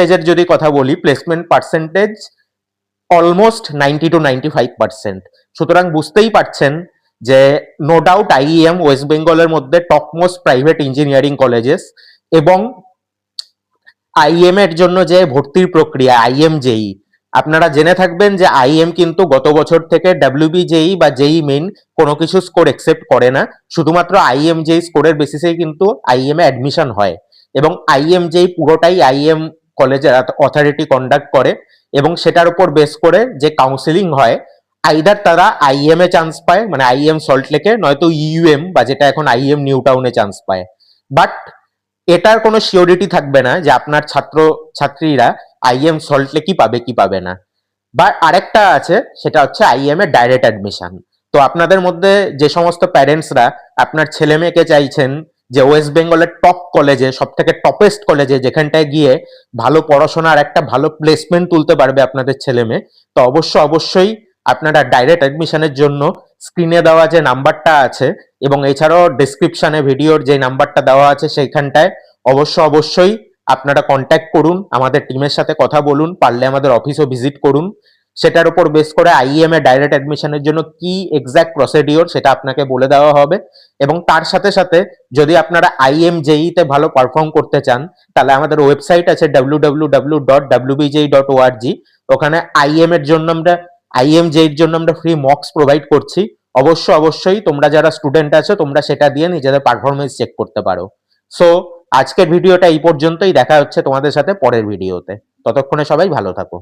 পার্সেন্টেজের যদি কথা বলি, প্লেসমেন্ট পার্সেন্টেজ অলমোস্ট 90 to 95%। সুতরাং বুঝতেই পারছেন যে নো ডাউট আইইএম ওয়েস্ট বেঙ্গলের মধ্যে top most private engineering colleges. এবং আইএম এর জন্য যে ভর্তির প্রক্রিয়া আইএম জেই, আপনারা জেনে থাকবেন যে আইএম কিন্তু গত বছর থেকে ডাব্লিউবি জেই বা জেই মেইন কোনো কিছু স্কোর একসেপ্ট করে না, শুধুমাত্র আইএম জেই স্কোরের বেসিসেই কিন্তু আইএম এ অ্যাডমিশন হয়। এবং আইএম জেই পুরোটাই আইএম কলেজের অথরিটি কন্ডাক্ট করে, এবং সেটার উপর বেস করে যে কাউন্সিলিং হয়, আইদার তারা আইএম এ চান্স পায়, মানে আইএম সল্টলেকে, নয়তো ইউএম বা যেটা এখন আইএম নিউ টাউনে চান্স পায়। বাট এটার কোনো সিওরিটি থাকবে না যে আপনার ছাত্র ছাত্রীরা আইএম সল্টলেকই পাবে কি পাবে না। বা আরেকটা আছে, সেটা হচ্ছে আইএম এর ডাইরেক্ট অ্যাডমিশন। তো আপনাদের মধ্যে যে সমস্ত প্যারেন্টসরা আপনার ছেলে মেয়েকে চাইছেন যে ওয়েস্ট বেঙ্গলের টপ কলেজে, সব থেকে টপেস্ট কলেজে, যেখানটায় গিয়ে ভালো পড়াশোনার একটা ভালো প্লেসমেন্ট তুলতে পারবে আপনাদের ছেলে মেয়ে, তো অবশ্যই আপনারা ডাইরেক্ট অ্যাডমিশনের জন্য স্ক্রিনে দেওয়া যে নাম্বারটা আছে এবং এছাড়াও ডেসক্রিপশনে ভিডিওর যে নাম্বারটা দেওয়া আছে সেইখানটায় অবশ্যই আপনারা কন্ট্যাক্ট করুন, আমাদের টিমের সাথে কথা বলুন, পারলে আমাদের অফিসও ভিজিট করুন। সেটার উপর বেস করে আইএম এ ডাইরেক্ট অ্যাডমিশনের জন্য কি এক্সাক্ট প্রসিডিওর সেটা আপনাকে বলে দেওয়া হবে। এবং তার সাথে সাথে যদি আপনারা আইএম জেই তে ভালো পারফর্ম করতে চান, তাহলে আমাদের ওয়েবসাইট আছে www.wbj.org। ওখানে আইএম জেইর জন্য আমরা ফ্রি মক্স প্রোভাইড করছি। অবশ্যই তোমরা যারা স্টুডেন্ট আছো তোমরা সেটা দিয়ে নিজেদের পারফরমেন্স চেক করতে পারো। সো আজকের ভিডিওটা এই পর্যন্তই, দেখা হচ্ছে তোমাদের সাথে পরের ভিডিওতে। ততক্ষণে সবাই ভালো থাকো।